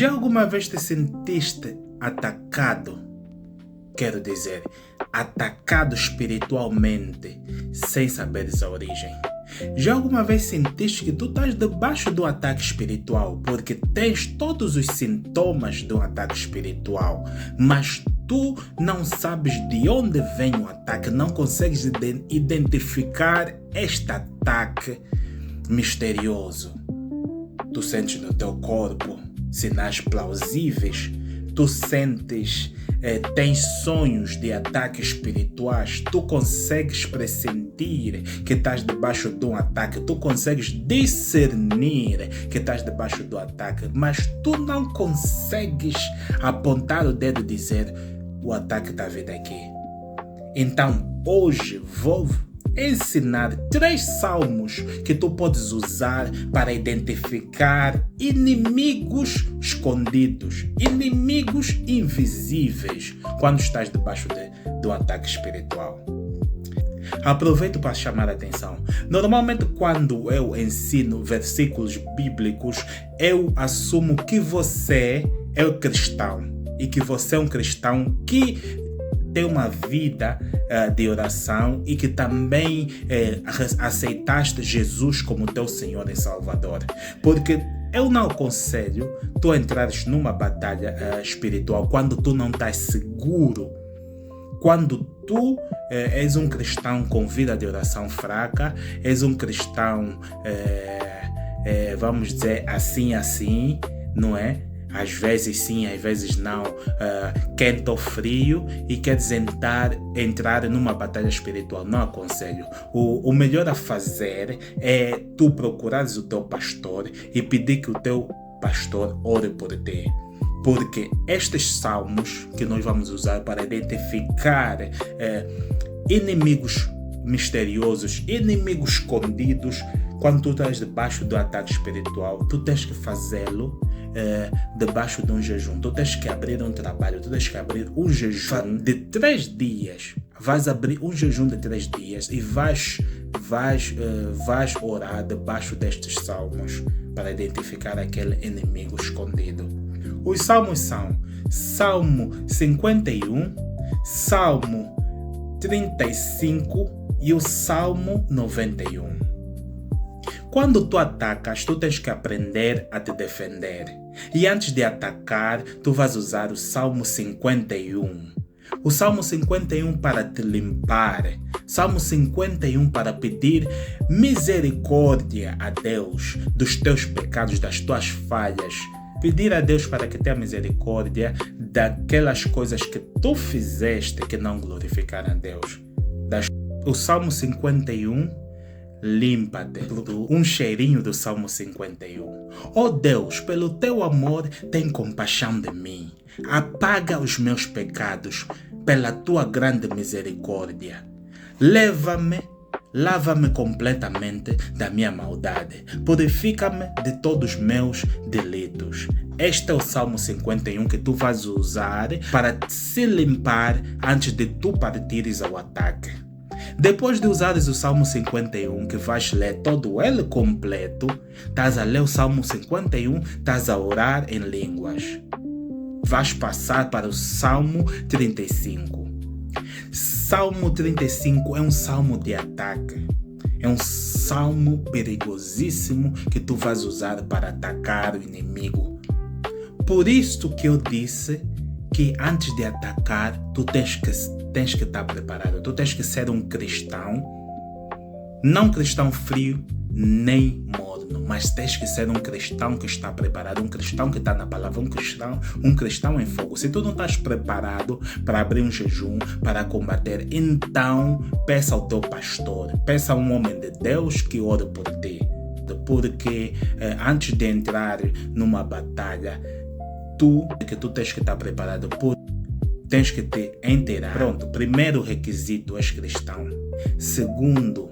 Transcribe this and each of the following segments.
Já alguma vez te sentiste atacado? Quero dizer, atacado espiritualmente, sem saberes a origem. Já alguma vez sentiste que tu estás debaixo do ataque espiritual porque tens todos os sintomas do ataque espiritual, mas tu não sabes de onde vem o ataque, não consegues identificar este ataque misterioso. Tu sentes no teu corpo sinais plausíveis, tu sentes, tens sonhos de ataques espirituais, tu consegues pressentir que estás debaixo de um ataque, tu consegues discernir que estás debaixo do ataque, mas tu não consegues apontar o dedo e dizer o ataque está vindo aqui. Então hoje vou ensinar 3 salmos que tu podes usar para identificar inimigos escondidos, inimigos invisíveis quando estás debaixo do ataque espiritual. Aproveito para chamar a atenção. Normalmente quando eu ensino versículos bíblicos, eu assumo que você é um cristão e que você é um cristão que tem uma vida de oração e que também aceitaste Jesus como teu Senhor e Salvador. Porque eu não aconselho tu entrares numa batalha espiritual quando tu não estás seguro. Quando tu és um cristão com vida de oração fraca, és um cristão, vamos dizer assim, não é? Às vezes sim, às vezes não, quente ou frio, e queres entrar numa batalha espiritual. Não aconselho. O melhor a fazer é tu procurares o teu pastor e pedir que o teu pastor ore por ti. Porque estes salmos que nós vamos usar para identificar inimigos misteriosos, inimigos escondidos, quando tu estás debaixo do ataque espiritual, tu tens que fazê-lo debaixo de um jejum. Tu tens que abrir um trabalho, tu tens que abrir um jejum de 3 dias. Vais abrir um jejum de 3 dias e vais orar debaixo destes salmos para identificar aquele inimigo escondido. Os salmos são Salmo 51, Salmo 35 e o Salmo 91. Quando tu atacas, tu tens que aprender a te defender. E antes de atacar, tu vais usar o Salmo 51. O Salmo 51 para te limpar. Salmo 51 para pedir misericórdia a Deus dos teus pecados, das tuas falhas. Pedir a Deus para que tenha misericórdia daquelas coisas que tu fizeste que não glorificaram a Deus. O Salmo 51 limpa-te. Um cheirinho do Salmo 51. Oh Deus, pelo teu amor, tem compaixão de mim. Apaga os meus pecados pela tua grande misericórdia. Lava-me completamente da minha maldade. Purifica-me de todos os meus delitos. Este é o Salmo 51 que tu vais usar para se limpar antes de tu partires ao ataque. Depois de usares o Salmo 51, que vais ler todo ele completo, estás a ler o Salmo 51, estás a orar em línguas. Vais passar para o Salmo 35. Salmo 35 é um salmo de ataque. É um salmo perigosíssimo que tu vais usar para atacar o inimigo. Por isso que eu disse que antes de atacar, tu tens que estar preparado. Tu tens que ser um cristão, não cristão frio nem morno, mas tens que ser um cristão que está preparado, um cristão que está na palavra, um cristão em fogo. Se tu não estás preparado para abrir um jejum, para combater, então peça ao teu pastor, peça a um homem de Deus que ore por ti. Porque antes de entrar numa batalha, tu tens que estar preparado, tens que te inteirar. Pronto, primeiro requisito, és cristão. Segundo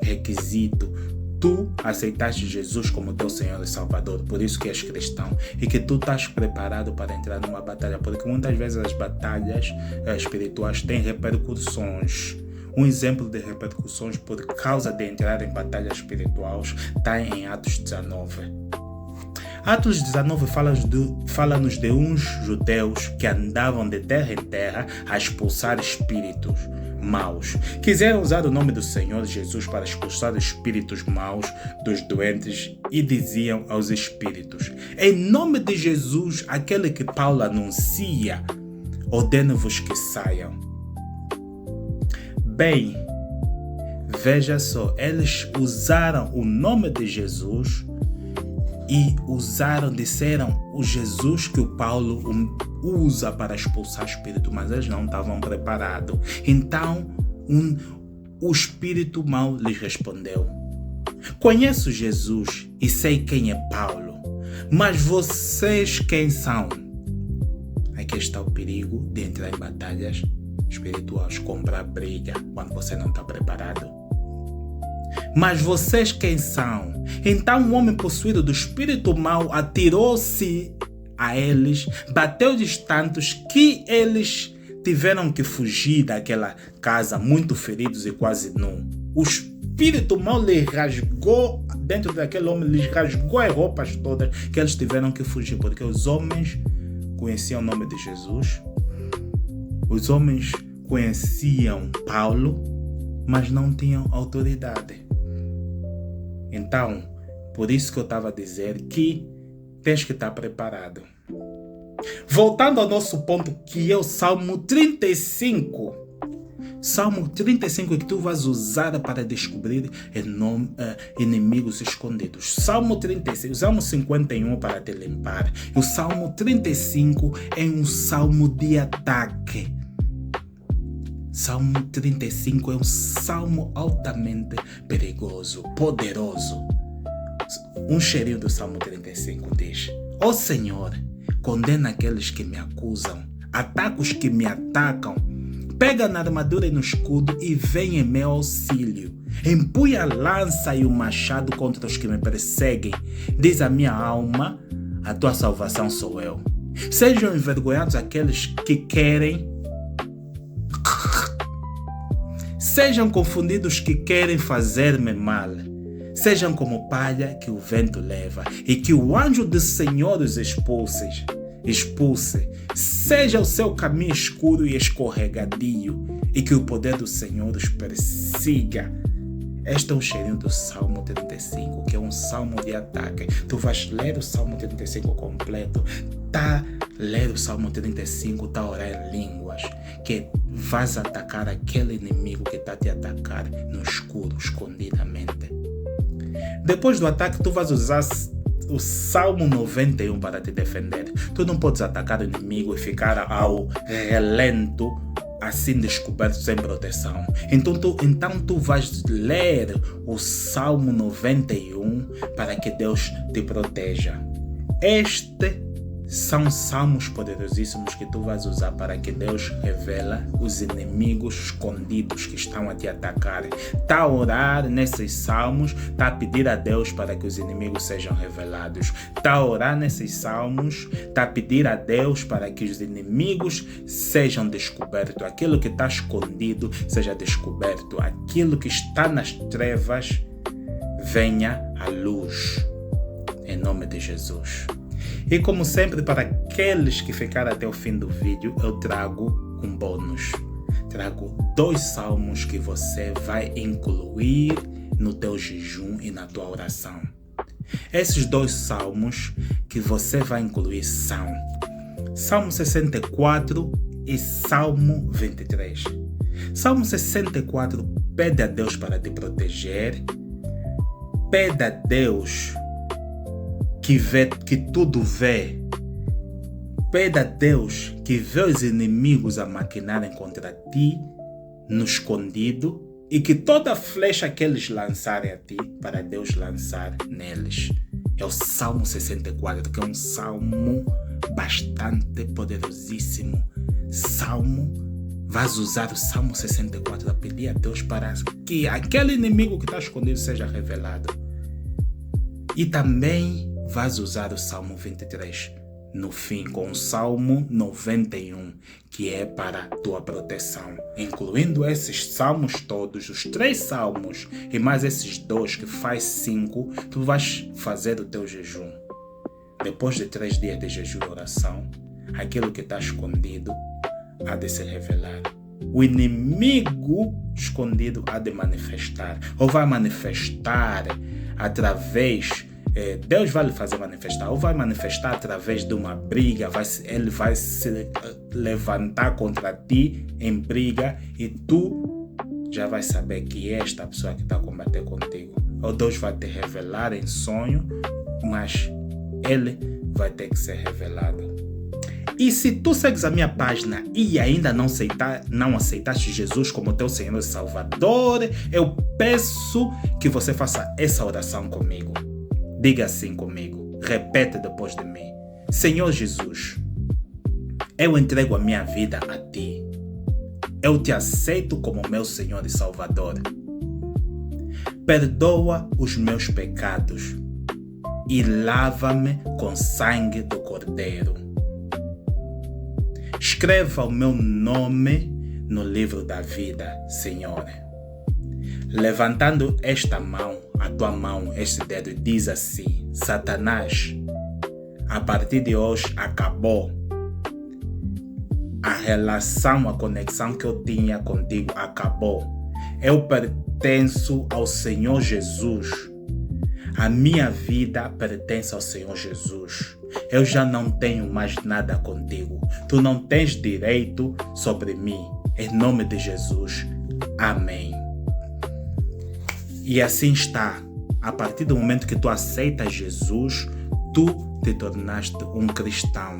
requisito, tu aceitaste Jesus como teu Senhor e Salvador, por isso que és cristão, e que tu estás preparado para entrar numa batalha, porque muitas vezes as batalhas espirituais têm repercussões. Um exemplo de repercussões por causa de entrar em batalhas espirituais está em Atos 19. Atos 19 fala-nos de uns judeus que andavam de terra em terra a expulsar espíritos maus. Quiseram usar o nome do Senhor Jesus para expulsar os espíritos maus dos doentes e diziam aos espíritos: em nome de Jesus, aquele que Paulo anuncia, ordeno-vos que saiam. Bem, veja só, eles usaram o nome de Jesus e disseram o Jesus que o Paulo usa para expulsar espírito, mas eles não estavam preparados. Então, o espírito mau lhes respondeu: conheço Jesus e sei quem é Paulo, mas vocês quem são? Aqui está o perigo de entrar em batalhas espirituais, comprar briga quando você não está preparado. Mas vocês quem são? Então o homem possuído do espírito mau atirou-se a eles, bateu-lhes tantos que eles tiveram que fugir daquela casa muito feridos e quase nu. O espírito mau lhe rasgou, dentro daquele homem, lhes rasgou as roupas todas, que eles tiveram que fugir, porque os homens conheciam o nome de Jesus, os homens conheciam Paulo, mas não tinham autoridade. Então, por isso que eu estava a dizer que tens que estar preparado. Voltando ao nosso ponto, que é o Salmo 35. Salmo 35 é que tu vais usar para descobrir inimigos escondidos. Salmo 36, o Salmo 51 para te limpar. E o Salmo 35 é um salmo de ataque. Salmo 35 é um salmo altamente perigoso, poderoso. Um cheirinho do Salmo 35 diz: ó Senhor, condena aqueles que me acusam, ataca os que me atacam, pega na armadura e no escudo e vem em meu auxílio. Empunha a lança e o machado contra os que me perseguem. Diz a minha alma: a tua salvação sou eu. Sejam envergonhados aqueles que querem. Sejam confundidos que querem fazer-me mal. Sejam como palha que o vento leva, e que o anjo do Senhor os expulse. Seja o seu caminho escuro e escorregadio, e que o poder do Senhor os persiga. Este é um cheirinho do Salmo 35, que é um salmo de ataque. Tu vais ler o Salmo 35 completo, ler o Salmo 35, a orar em línguas, que vais atacar aquele inimigo que está a te atacar no escuro, escondidamente. Depois do ataque, tu vais usar o Salmo 91 para te defender. Tu não podes atacar o inimigo e ficar ao relento, assim descoberto, sem proteção. Então tu vais ler o Salmo 91 para que Deus te proteja. São salmos poderosíssimos que tu vais usar para que Deus revela os inimigos escondidos que estão a te atacar. Está a orar nesses salmos, está a pedir a Deus para que os inimigos sejam revelados. Está a orar nesses salmos, está a pedir a Deus para que os inimigos sejam descobertos. Aquilo que está escondido seja descoberto. Aquilo que está nas trevas venha à luz. Em nome de Jesus. E como sempre, para aqueles que ficaram até o fim do vídeo, eu trago um bônus. Trago 2 salmos que você vai incluir no teu jejum e na tua oração. Esses 2 salmos que você vai incluir são Salmo 64 e Salmo 23. Salmo 64 pede a Deus para te proteger, pede a Deus que tudo vê. Pede a Deus que vê os inimigos a maquinarem contra ti no escondido e que toda flecha que eles lançarem a ti, para Deus lançar neles. É o Salmo 64, que é um salmo bastante poderosíssimo. Vais usar o Salmo 64 a pedir a Deus para que aquele inimigo que está escondido seja revelado. E também vais usar o Salmo 23 no fim, com o Salmo 91, que é para a tua proteção. Incluindo esses salmos todos, os 3 salmos e mais esses 2 que faz 5, tu vais fazer o teu jejum. depois de 3 dias de jejum e oração, aquilo que está escondido há de se revelar. O inimigo escondido há de manifestar, ou vai manifestar através, Deus vai lhe fazer manifestar, ou vai manifestar através de uma briga, ele vai se levantar contra ti em briga e tu já vai saber que é esta pessoa que está a combater contigo. Ou Deus vai te revelar em sonho, mas ele vai ter que ser revelado. E se tu segues a minha página e ainda não aceitaste Jesus como teu Senhor e Salvador, eu peço que você faça essa oração comigo. Diga assim comigo, repete depois de mim. Senhor Jesus, eu entrego a minha vida a ti. Eu te aceito como meu Senhor e Salvador. Perdoa os meus pecados e lava-me com sangue do Cordeiro. Escreva o meu nome no livro da vida, Senhor. Levantando esta mão, a tua mão, este dedo, diz assim: Satanás, a partir de hoje acabou. A relação, a conexão que eu tinha contigo acabou. Eu pertenço ao Senhor Jesus. A minha vida pertence ao Senhor Jesus. Eu já não tenho mais nada contigo. Tu não tens direito sobre mim. Em nome de Jesus. Amém. E assim está. A partir do momento que tu aceitas Jesus, tu te tornaste um cristão.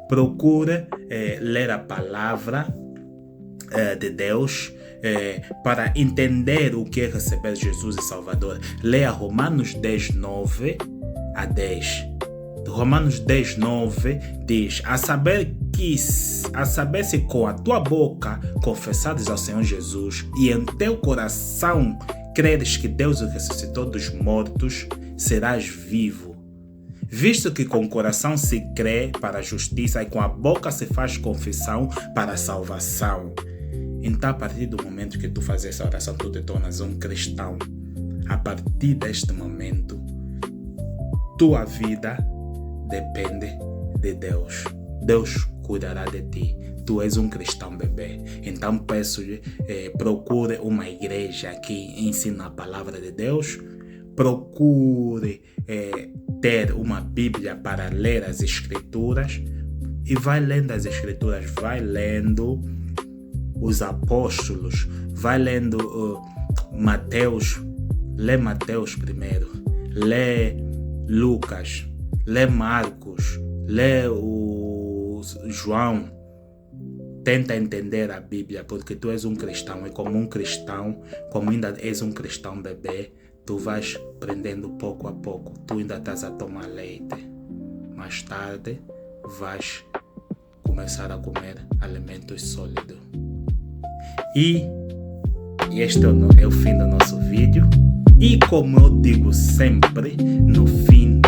Procura ler a palavra de Deus para entender o que é receber Jesus e Salvador. Leia Romanos 10, 9 a 10. Romanos 10, 9 diz: a saber se com a tua boca confessares ao Senhor Jesus e em teu coração creres que Deus o ressuscitou dos mortos, serás vivo. Visto que com o coração se crê para a justiça e com a boca se faz confissão para a salvação. Então, a partir do momento que tu fazes essa oração, tu te tornas um cristão. A partir deste momento, tua vida depende de Deus. Deus cuidará de ti. Tu és um cristão bebê. Então, peço-lhe, procure uma igreja que ensina a palavra de Deus. Procure ter uma Bíblia para ler as Escrituras. E vai lendo as Escrituras, vai lendo os apóstolos, vai lendo Mateus. Lê Mateus primeiro, lê Lucas, lê Marcos, lê o João. Tenta entender a Bíblia, porque tu és um cristão e como um cristão, como ainda és um cristão bebê, tu vais aprendendo pouco a pouco. Tu ainda estás a tomar leite. Mais tarde vais começar a comer alimentos sólidos. E este é o fim do nosso vídeo. E como eu digo sempre, no fim